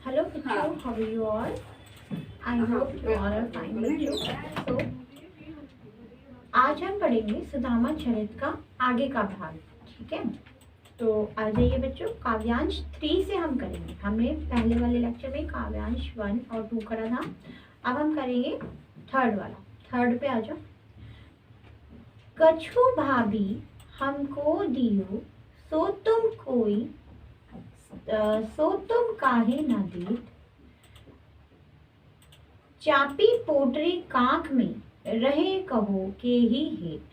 Hello bachcho, how are you all? I hope you all are fine बच्चों। तो आज हम पढ़ेंगे सुदामा चरित का आगे का भाग, ठीक है। तो आ जाइए बच्चों, काव्यांश 3 से हम करेंगे। हमने पहले वाले लेक्चर में काव्यांश 1 और 2 करा था, अब हम करेंगे थर्ड वाला। थर्ड पे आ जाओ। कछु भाभी हमको दियो सो तुम काहे न देत, चापी पोटरी कांख में रहे कहो के ही हेत,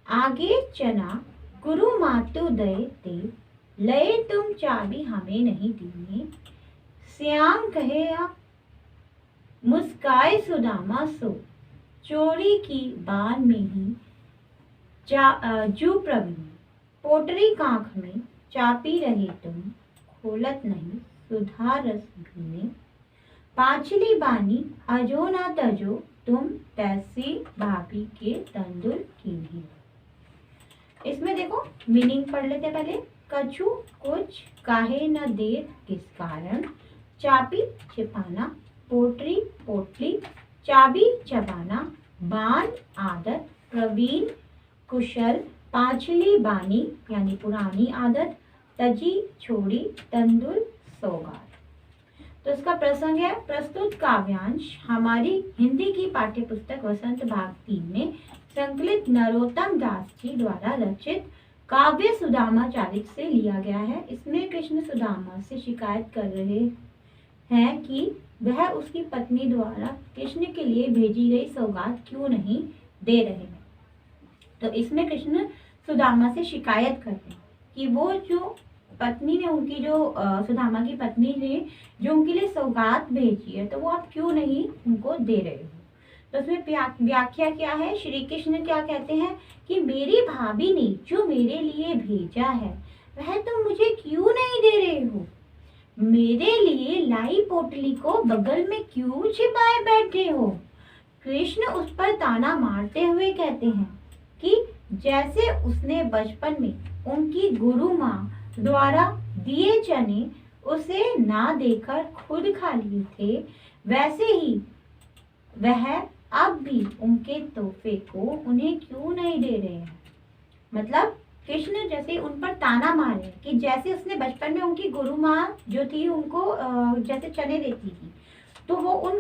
आगे चना गुरु मातु दय ते, लए तुम चाबी हमें नहीं दिए, श्याम कहे आप मुस्काए सुदामा सो, चोरी की बान में ही जू प्रवीण, पोटरी कांख में चापी रहे तुम, खोलत नहीं सुधा रस भीने, पांचली बानी अजो ना तजो, तुम तैसी भाभी के तंदुल कीन्ही। इसमें देखो मीनिंग पढ़ लेते पहले। कछु कुछ, काहे न देत किस कारण, चाबी छिपाना, पोटरी पोटली, चाबी चबाना, बान आदत, प्रवीण कुशल, पांचली बानी यानी पुरानी आदत, तजी छोड़ी, तंदुल सौगात। तो इसका प्रसंग है, प्रस्तुत काव्यांश हमारी हिंदी की पाठ्य पुस्तक वसंत भाग 3 में संकलित नरोत्तम दास जी द्वारा रचित काव्य सुदामा चरित से लिया गया है। इसमें कृष्ण सुदामा से शिकायत कर रहे हैं कि वह उसकी पत्नी द्वारा कृष्ण के लिए भेजी गई सौगात क्यों नहीं दे रहे हैं। तो इसमें कृष्ण सुदामा से शिकायत करते हैं कि वो जो पत्नी ने उनकी जो सुदामा की पत्नी ने जो उनके लिए सौगात भेजी है, तो वो आप क्यों नहीं उनको दे रहे हो। तो उसमें व्याख्या क्या है, श्री कृष्ण क्या कहते हैं कि मेरी भाभी ने जो मेरे लिए भेजा है वह तुम मुझे क्यों नहीं दे रहे हो, मेरे लिए लाई पोटली को बगल में क्यों छिपाए बैठे हो। कृष्ण उस पर ताना मारते हुए कहते हैं कि जैसे उसने बचपन में उनकी गुरु माँ द्वारा दिए चने उसे ना देकर खुद खा लिए थे, वैसे ही वह अब भी उनके तोहफे को उन्हें क्यों नहीं दे रहे हैं। मतलब कृष्ण जैसे उन पर ताना मार रहे हैं कि जैसे उसने बचपन में उनकी गुरु माँ जो थी उनको जैसे चने देती थी, तो वो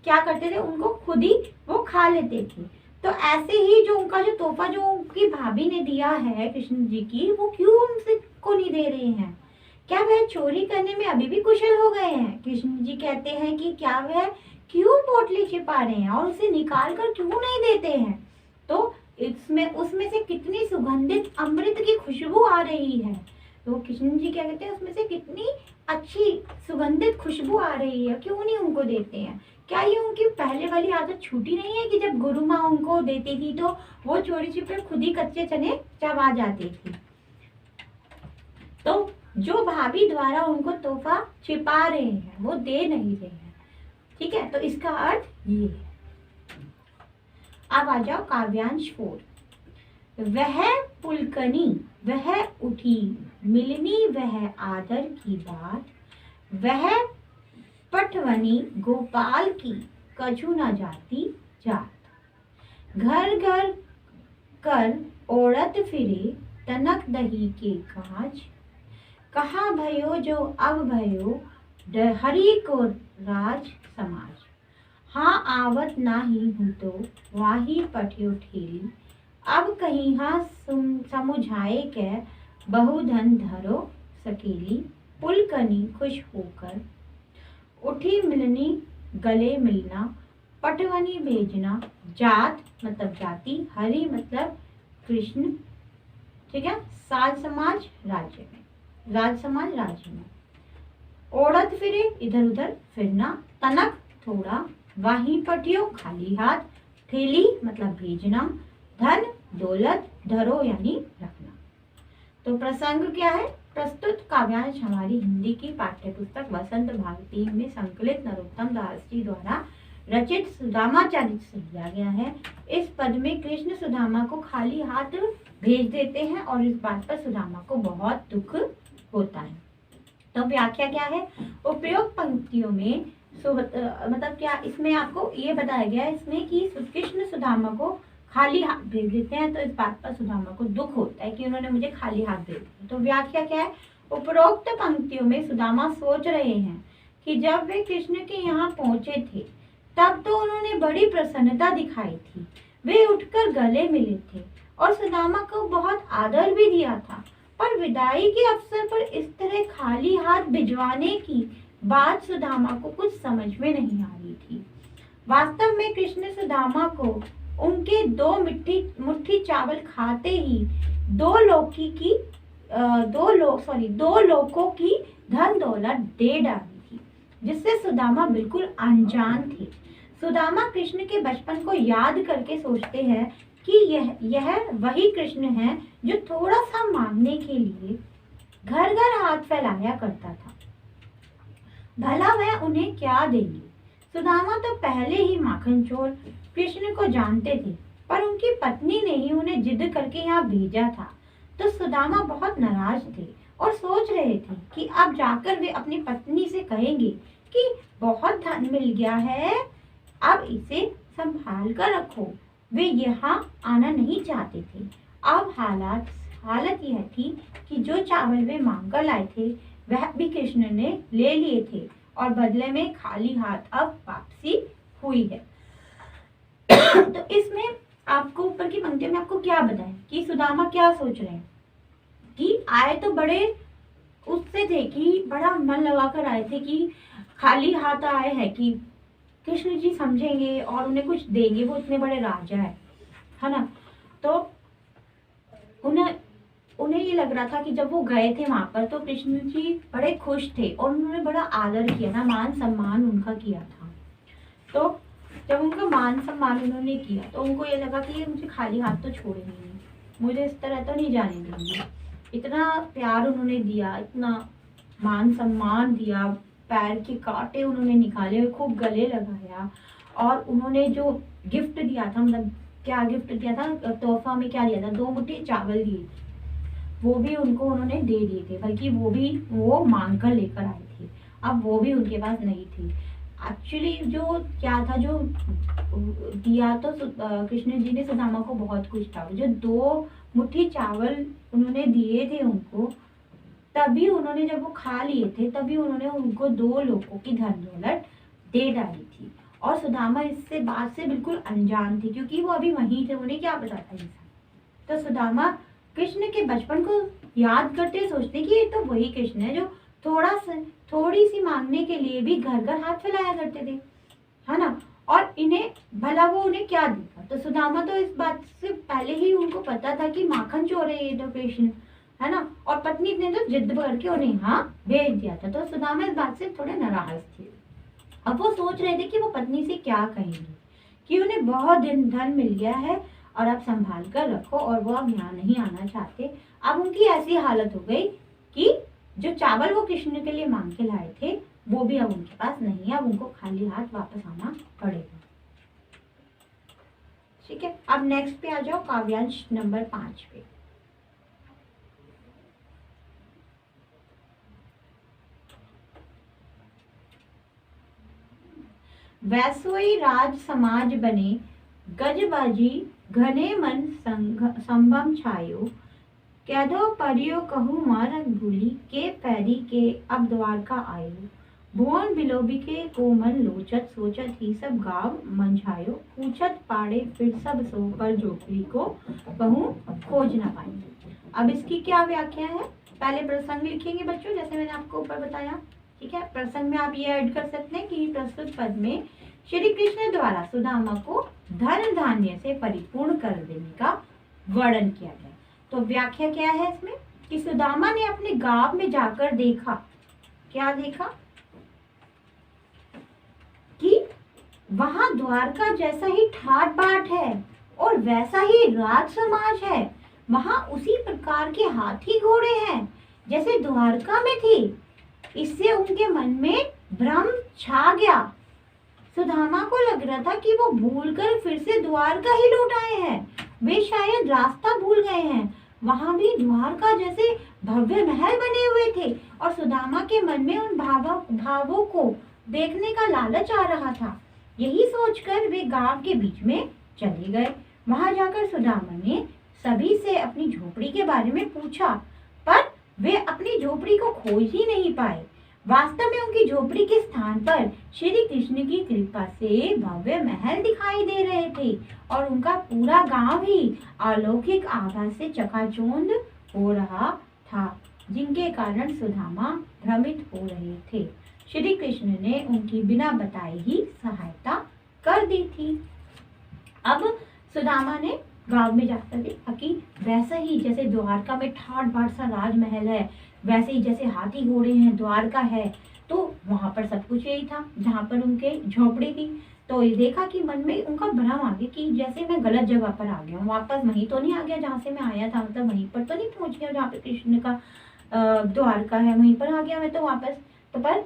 क्या करते थे, उनको खुद ही वो खा लेते थे। तो ऐसे ही जो उनका जो तोहफा जो उनकी भाभी ने दिया है कृष्ण जी की, वो क्यों उनसे को नहीं दे रहे हैं। क्या वह चोरी करने में अभी भी कुशल हो गए हैं। कृष्ण जी कहते हैं कि क्या वह क्यों पोटली छिपा रहे हैं और उसे निकाल कर क्यों नहीं देते हैं। तो उसमें से कितनी सुगंधित अमृत की खुशबू आ रही है। तो कृष्ण जी क्या कहते हैं, उसमें से कितनी अच्छी सुगंधित खुशबू आ रही है, क्यों नहीं उनको देते हैं। क्या ये उनकी पहले वाली आदत छूटी नहीं है कि जब गुरु माँ उनको देती थी तो वो चोरी छिपे खुद ही कच्चे चने चबा जाती थी। तो जो भाभी द्वारा उनको तोहफा छिपा रहे हैं वो दे नहीं रहे हैं, ठीक है। तो इसका अर्थ ये है। अब आ जाओ काव्यांश 4। वह पुलकनी वह उठी मिलनी वह आदर की बात, वह पटवनी गोपाल की कछु न जाती जात, घर घर कर ओढ़त फिरे तनक दही के काज, कहा भयो जो अब भयो हरि को राज समाज, हाँ आवत ना ही हूँ तो वाही पठियो ठेली, अब कहीं हाँ समुझाए के बहुधन धरो सकेली, पुलकनी खुश होकर उठी मिलनी गले मिलना, पटवनी भेजना, जात मतलब जाति, हरि मतलब कृष्ण, ठीक है, साज समाज राज्य में, राज समाज राज्य में, ओढ़त फिरे इधर उधर फिरना, तनक थोड़ा, वाही पटियो खाली हाथ, थैली मतलब भेजना, धन दौलत, धरो यानी रखना। तो प्रसंग क्या है, प्रस्तुत काव्यांश हमारी हिंदी की पाठ्य पुस्तक वसंत भाग 3 में संकलित नरोत्तम दास जी द्वारा रचित सुदामा चरित से लिया गया है। इस पद में कृष्ण सुदामा को खाली हाथ भेज देते हैं और इस बात पर सुदामा को बहुत दुख होता है। तो व्याख्या क्या है? उपयुक्त पंक्तियों में मतलब क्या इसमें आपको ये बताया गया है इसमें कि कृष्ण सुदामा को खाली हाथ भेज देते हैं, तो इस बात पर सुदामा को दुख होता है कि उन्होंने मुझे खाली हाथ भेज दिया। तो व्याख्या क्या है? उपरोक्त पंक्तियों में सुदामा सोच रहे हैं कि जब वे कृष्ण के यहाँ पहुंचे थे तब तो उन्होंने बड़ी प्रसन्नता दिखाई थी, वे उठकर गले मिले थे और सुदामा को बहुत आदर भी दिया था, पर विदाई के अवसर पर इस तरह खाली हाथ भिजवाने की बात सुदामा को कुछ समझ में नहीं आ रही थी। वास्तव में कृष्ण सुदामा को उनके मुट्ठी चावल खाते ही दो लोकों की धन दौलत दे डाली थी, जिससे सुदामा बिल्कुल अनजान थे। सुदामा कृष्ण के बचपन को याद करके सोचते हैं कि यह वही कृष्ण है जो थोड़ा सा मांगने के लिए घर घर हाथ फैलाया करता था। भला वह उन्हें क्या देंगे? सुदामा तो पहले ही माखन चोर कृष्ण को जानते थे, पर उनकी पत्नी ने ही उन्हें जिद करके यहाँ भेजा था। तो सुदामा बहुत नाराज थे और सोच रहे थे कि अब जाकर वे अपनी पत्नी से कहेंगे कि बहुत धन मिल गया है, अब इसे संभाल कर रखो। वे यहाँ आना नहीं चाहते थे। अब हालत यह थी कि जो चावल वे मांग कर लाए थे वह भी कृष्ण ने ले लिए थे और बदले में खाली हाथ अब वापसी हुई है। तो इसमें आपको ऊपर की पंक्तियों में आपको क्या बताएं कि सुदामा क्या सोच रहे हैं कि आए तो बड़े उससे थे कि बड़ा मन लगा कर आए थे कि खाली हाथ आए हैं कि कृष्ण जी समझेंगे और उन्हें कुछ देंगे, वो इतने बड़े राजा है ना। तो उन्हें ये लग रहा था कि जब वो गए थे वहां पर तो कृष्ण जी बड़े खुश थे और उन्होंने बड़ा आदर किया था, मान सम्मान उनका किया था। तो जब उनका मान सम्मान उन्होंने किया तो उनको ये लगा कि ये मुझे खाली हाथ तो छोड़ेंगे नहीं, मुझे इस तरह तो नहीं जाने देंगे। इतना प्यार उन्होंने दिया, इतना मान सम्मान दिया, पैर के कांटे उन्होंने निकाले, खूब गले लगाया और उन्होंने जो गिफ्ट दिया था, मतलब क्या गिफ्ट दिया था, तोहफा में क्या दिया था, 2 मुट्ठी चावल दिए थे, वो भी उनको उन्होंने दे दिए थे, बल्कि वो मांग कर लेकर आए थे। अब वो भी उनके पास नहीं थी। एक्चुअली जो क्या था, जो दिया तो कृष्ण जी ने सुदामा को बहुत कुछ था। जो 2 मुट्ठी चावल उन्होंने दिए थे उनको, तभी उन्होंने जब वो खा लिए थे तभी उन्होंने उनको 2 लोगों की धन दौलत दे डाली थी। और सुदामा इससे बात से बिल्कुल अनजान थे क्योंकि वो अभी वहीं थे, उन्हें क्या पता था ये सब। तो सुदामा कृष्ण के बचपन को याद करते सोचते कि ये तो वही कृष्ण है जो थोड़ी सी मांगने के लिए भी घर घर हाथ फैलाया करते थे, है ना। और इन्हें भला वो उन्हें क्या देगा? तो सुदामा तो इस बात से पहले ही उनको पता था कि माखन चोर है ये तो कृष्ण, है ना। और पत्नी ने तो जिद करके उन्हें यहाँ भेज दिया था। तो सुदामा इस बात से थोड़े नाराज थे। अब वो सोच रहे थे कि वो पत्नी से क्या कहेंगे कि उन्हें बहुत धन मिल गया है और अब संभाल कर रखो, और वो अब यहाँ नहीं आना चाहते। अब उनकी ऐसी हालत हो गई कि जो चावल वो कृष्ण के लिए मांग के लाए थे वो भी अब उनके पास नहीं है, अब उनको खाली हाथ वापस आना पड़ेगा। ठीक है, अब नेक्स्ट पे आ जाओ, काव्यांश नंबर 5 पे। वैसोई राज समाज बने, गजबाजी घने मन संभम छायो, कैदो परियो कहूँ मारक भूली, के पैरी के अब द्वारका आयो, भुवन बिलोबी के कोमल लोचत, सोचत ही सब गाँव मंझायो, पूछत पाड़े फिर सब सो पर झोपड़ी को कहूँ खोज न पाई। अब इसकी क्या व्याख्या है? पहले प्रसंग लिखेंगे बच्चों, जैसे मैंने आपको ऊपर बताया। ठीक है, प्रसंग में आप ये ऐड कर सकते हैं कि प्रस्तुत पद में श्री कृष्ण द्वारा सुदामा को धन धान्य से परिपूर्ण कर देने का वर्णन किया गया। तो व्याख्या क्या है इसमें कि सुदामा ने अपने गांव में जाकर देखा, क्या देखा कि वहां द्वारका जैसा ही ठाट बाट है और वैसा ही राज समाज है, वहां उसी प्रकार के हाथी घोड़े हैं जैसे द्वारका में थी। इससे उनके मन में भ्रम छा गया। सुदामा को लग रहा था कि वो भूलकर फिर से द्वारका ही लौट आए हैं, वे शायद रास्ता भूल गए हैं, वहां भी द्वारका जैसे भव्य महल बने हुए थे और सुदामा के मन में उन भावों को देखने का लालच आ रहा था। यही सोचकर वे गांव के बीच में चले गए। वहां जाकर सुदामा ने सभी से अपनी झोपड़ी के बारे में पूछा, पर वे अपनी झोपड़ी को खोज ही नहीं पाए। वास्तव में उनकी झोपड़ी के स्थान पर श्री कृष्ण की कृपा से भव्य महल दिखाई दे रहे थे और उनका पूरा गांव भी अलौकिक आभा से चकाचौंध हो रहा था, जिनके कारण सुदामा भ्रमित हो रहे थे। श्री कृष्ण ने उनकी बिना बताए ही सहायता कर दी थी। अब सुदामा ने गांव में जाकर देखा कि वैसा ही जैसे द्वारका में ठाट बाट सा राजमहल है, वैसे ही जैसे हाथी घोड़े हैं, द्वारका है, तो वहां पर सब कुछ यही था जहां पर उनके झोपड़ी थी। तो ये देखा कि मन में उनका भ्रम आ गया कि जैसे मैं गलत जगह पर आ गया हूँ, वापस वहीं तो नहीं आ गया जहाँ से मैं आया था, मतलब वहीं पर तो नहीं पहुंच गया जहाँ पे कृष्ण का द्वारका है, वहीं पर आ गया मैं तो वापस। तो पर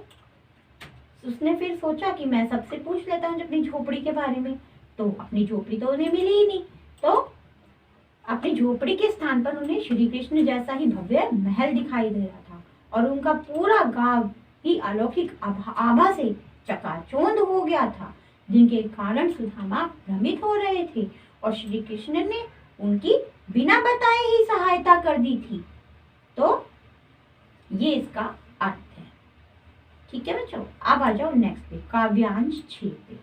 उसने फिर सोचा कि मैं सबसे पूछ लेता हूँ अपनी झोपड़ी के बारे में, तो अपनी झोपड़ी तो उन्हें मिली ही नहीं। तो अपनी झोपड़ी के स्थान पर उन्हें श्री कृष्ण जैसा ही भव्य महल दिखाई दे रहा था और उनका पूरा गांव ही अलौकिक आभा से चकाचौंध हो गया था, जिनके कारण सुदामा भ्रमित हो रहे थे और श्री कृष्ण ने उनकी बिना बताए ही सहायता कर दी थी। तो ये इसका अर्थ है। ठीक है बच्चों, अब आ जाओ नेक्स्ट पे, काव्यांश 6 पे।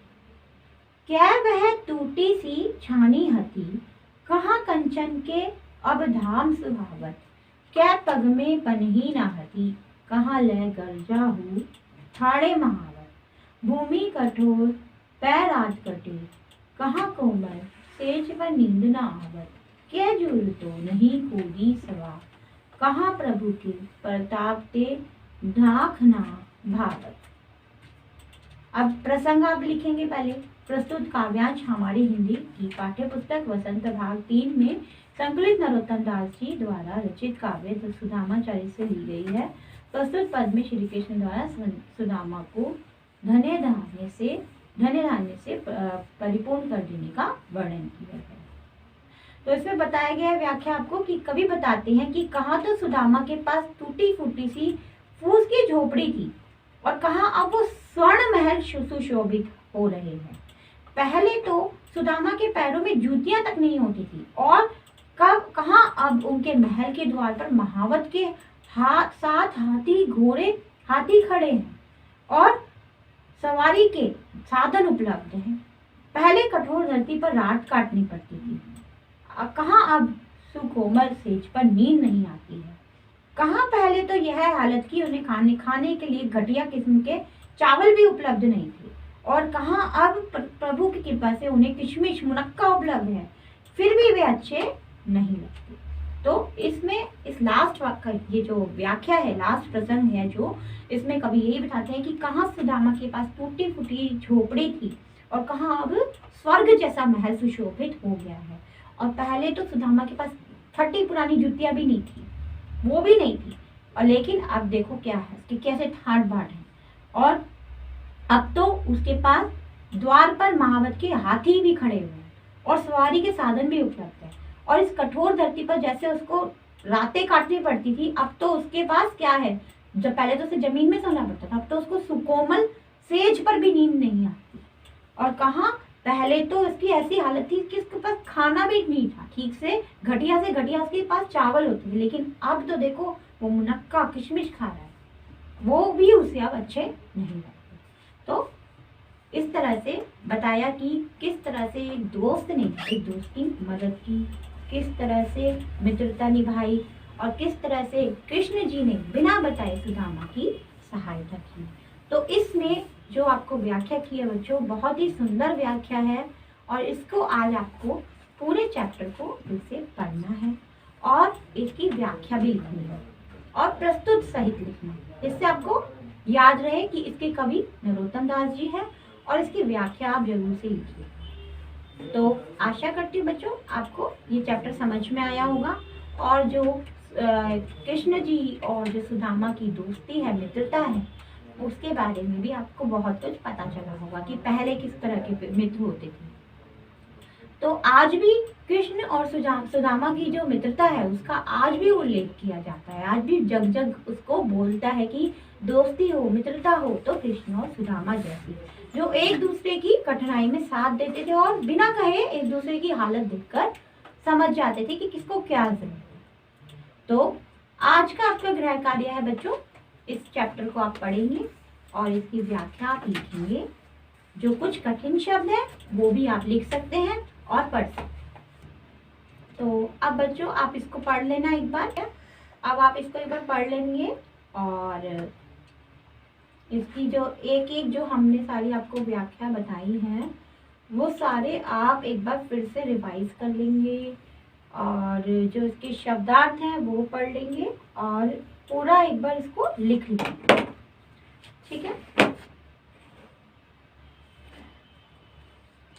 क्या वह टूटी सी छानी हती, कहाँ कंचन के अब धाम सुहावत, क्या पग में पनही ना हती, कहाँ लय गर्जा हूँ ठाड़े महावत, भूमि कठोर पैर आज कटे, कहाँ कोमल सेज पर नींद न आवत, क्या जुल तो नहीं कूदी सवा, कहाँ प्रभु के प्रताप ते ढाक ना भावत। अब प्रसंग आप लिखेंगे पहले। प्रस्तुत काव्यांश हमारी हिंदी की पाठ्य पुस्तक वसंत भाग 3 में संकलित नरोत्तम दास जी द्वारा रचित काव्य सुदामाचार्य से ली गई है। प्रस्तुत पद में श्री कृष्ण द्वारा सुदामा को धन्य धान्य से परिपूर्ण कर देने का वर्णन किया है। तो इसमें बताया गया है व्याख्या आपको कि कवि बताते हैं कि कहाँ तो सुदामा के पास टूटी फूटी सी फूस की झोपड़ी थी और कहाँ अब वो स्वर्ण महल सुशोभित हो रहे हैं। पहले तो सुदामा के पैरों में जूतियां तक नहीं होती थी और कहाँ अब उनके महल के द्वार पर महावत के साथ हाथी खड़े हैं और सवारी के साधन उपलब्ध हैं। पहले कठोर धरती पर रात काटनी पड़ती थी, कहाँ अब सुकोमल सेज पर नींद नहीं आती है। कहाँ पहले तो यह हालत की उन्हें खाने के लिए घटिया किस्म के चावल भी उपलब्ध नहीं थे और कहाँ अब प्रभु की कृपा से उन्हें किशमिश मुनक्का उपलब्ध है, फिर भी वे अच्छे नहीं लगते। तो इसमें इस लास्ट वाक्य ये जो व्याख्या है, लास्ट प्रसंग है, जो इसमें कवि यही बताते हैं कि कहाँ सुदामा के पास टूटी फूटी झोपड़ी थी और कहाँ अब स्वर्ग जैसा महल सुशोभित हो गया है। और पहले तो सुदामा के पास फटी पुरानी जुतियां भी नहीं थी, वो भी नहीं थी, और लेकिन अब देखो क्या है कि कैसे ठाट बाट है। और अब तो उसके पास द्वार पर महावत के हाथी भी खड़े हुए हैं और सवारी के साधन भी उपलब्ध है। और इस कठोर धरती पर जैसे उसको रातें काटनी पड़ती थी, अब तो उसके पास क्या है, जब पहले तो उसे जमीन में सोना पड़ता था, अब तो उसको सुकोमल सेज पर भी नींद नहीं आती। और कहाँ पहले तो इसकी ऐसी हालत थी कि उसके पास खाना भी नहीं था ठीक से घटिया उसके पास चावल होते थे, लेकिन अब तो देखो वो मुनक्का किशमिश खा रहा है, वो भी उसे अब अच्छे नहीं लगते। तो इस तरह से बताया कि किस तरह से एक दोस्त ने एक दोस्त की मदद की, किस तरह से मित्रता निभाई और किस तरह से कृष्ण जी ने बिना बताए सुदामा की सहायता की। तो इसमें जो आपको व्याख्या की है बच्चों, बहुत ही सुंदर व्याख्या है और इसको आज आपको पूरे चैप्टर को फिर से पढ़ना है और इसकी व्याख्या भी लिखनी है और प्रस्तुत सहित लिखना है। इससे आपको याद रहे कि इसके कवि नरोत्तम दास जी हैं और इसकी व्याख्या आप जरूर से लिखिए। तो आशा करती हूँ बच्चों आपको ये चैप्टर समझ में आया होगा और जो कृष्ण जी और जो सुदामा की दोस्ती है, मित्रता है, उसके बारे में भी आपको बहुत कुछ पता चला होगा कि पहले किस तरह के मित्र होते थे। तो आज भी कृष्ण और सुदामा की जो मित्रता है उसका आज भी उल्लेख किया जाता है। आज भी जग जग उसको बोलता है कि दोस्ती हो, मित्रता हो तो कृष्ण और सुदामा जैसी, जो एक दूसरे की कठिनाई में साथ देते थे और बिना कहे एक दूसरे की हालत देखकर समझ जाते थे कि किसको क्या जरूरत है। तो आज का आपका गृह कार्य है बच्चों, इस चैप्टर को आप पढ़ेंगे और इसकी व्याख्या आप लिखेंगे। जो कुछ कठिन शब्द है वो भी आप लिख सकते हैं और पढ़ सकते हैं। तो अब बच्चों आप इसको पढ़ लेना एक बार। अब आप इसको एक बार पढ़ लेंगे और इसकी जो एक एक जो हमने सारी आपको व्याख्या बताई है वो सारे आप एक बार फिर से रिवाइज कर लेंगे और जो इसके शब्दार्थ हैं वो पढ़ लेंगे और पूरा एक बार इसको लिख लेंगे। ठीक है।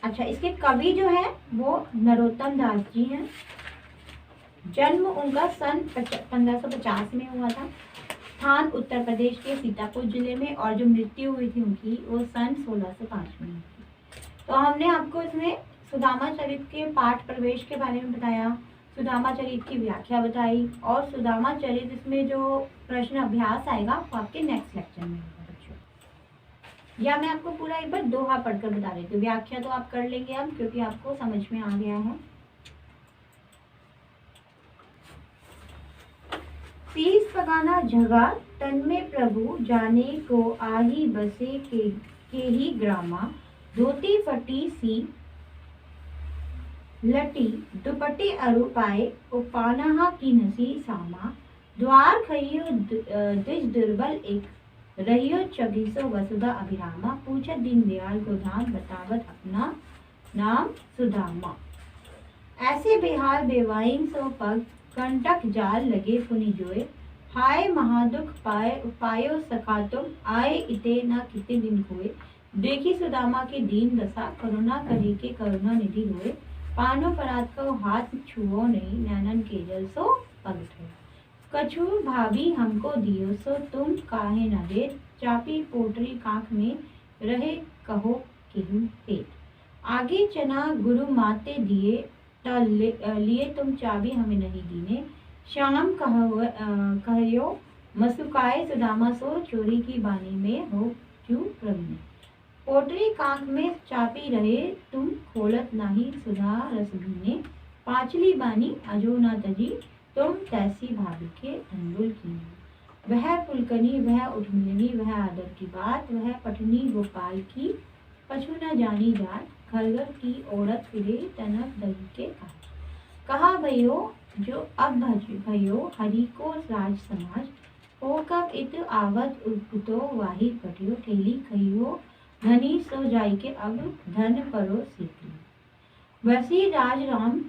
अच्छा, इसके कवि जो है वो नरोत्तम दास जी हैं। जन्म उनका सन 1550 में हुआ था। स्थान उत्तर प्रदेश के सीतापुर जिले में और जो मृत्यु हुई थी उनकी वो सन 1605 में हुई थी। तो हमने आपको इसमें सुदामा चरित के पाठ प्रवेश के बारे में बताया, सुदामा चरित की व्याख्या बताई और सुदामा चरित इसमें जो प्रश्न अभ्यास आएगा वो आपके नेक्स्ट लेक्चर में होगा बच्चों। या मैं आपको पूरा एक बार दोहा पढ़कर बता देती हूँ। व्याख्या तो आप कर लेंगे अब क्योंकि आपको समझ में आ गया है। शीस पगाना जगा तन में प्रभु जाने को आही बसे के ही ग्रामा, धोती फटी सी लटी दुपट्टे अरु पाए उपानहा की नसी सामा, द्वार खइयो द्विज दुर्बल एक रहियो चौबीसो वसुधा अभिरामा, पूछत दीन दयाल को धाम बतावत अपना नाम सुदामा। ऐसे बेहाल बेवाइन सो पग कंटक जाल लगे पुनि जोए, हाय महादुख पायो सखा तुम आए इते न किते दिन हुए, देखी सुदामा के दीन दशा करुणा करी के करुणा निधि होए, पानो परात को हाथ छुओ नहीं नैनन के जल सो पग थे, कछु भाभी हमको दियो सो तुम काहे न दे, चापी पोटरी कांख में रहे कहो केहू पेट, आगे चना गुरु माते दिए लिए तुम चाबी हमें नहीं दीने, श्याम कहो मसुकाए सुदामा सो चोरी की बानी में हो क्यों प्रवीण, पोटरी कांख में चापी रहे तुम खोलत नाही सुधा रस भीने, पांचली बानी अजो न तजी तुम तैसी भाभी के अंगुल की, वह पुलकनी वह उठमिलनी वह आदर की बात, वह पठनी गोपाल की पछू न जानी जात, खरगर की औरत फिरे तनक दही के काज, कहा भयो जो अब भयो हरि को राज समाज, हो कब इत आवत उतो वाही पटियो, ठेली खइयो धनी सो जाई के अब धन परो सीखी, वैसी राज राम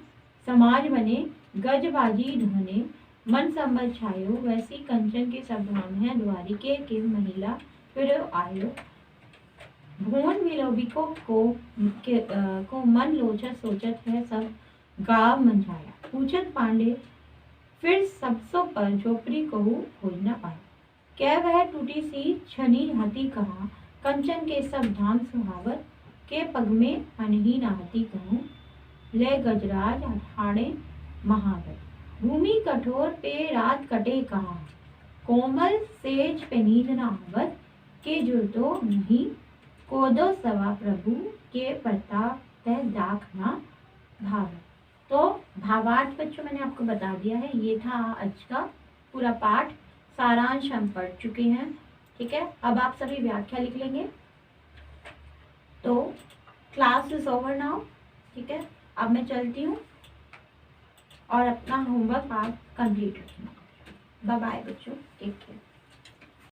समाज बने गजबाजी ढने, मन संबल छायो वैसी कंचन के सब धाम है, द्वारी के महिला फिर आयो, भुवन विलोभिको को मन लोचत सोचत है सब गाव मंझाया, पूछत पांडे फिर सबसो पर झोपड़ी कहू खोज न पाया, क्या वह टूटी सी छनी हाथी कहा, कंचन के सब धाम सुहावत, के पग में अनही नाहती कहूँ, ले गजराज अठाड़े महावत, भूमि कठोर पे रात कटे कहा, कोमल सेज पे नींद न आवत, के जुड़तो नहीं कोदो सवा प्रभु के प्रताप तय दाख ना भावत। तो भावार्थ बच्चों मैंने आपको बता दिया है। ये था आज का पूरा पाठ, सारांश हम पढ़ चुके हैं। ठीक है, अब आप सभी व्याख्या लिख लेंगे। तो क्लास इज ओवर नाउ। ठीक है, अब मैं चलती हूँ और अपना होमवर्क आप कंप्लीट रखना। बाय बाय बच्चों, टेक केयर।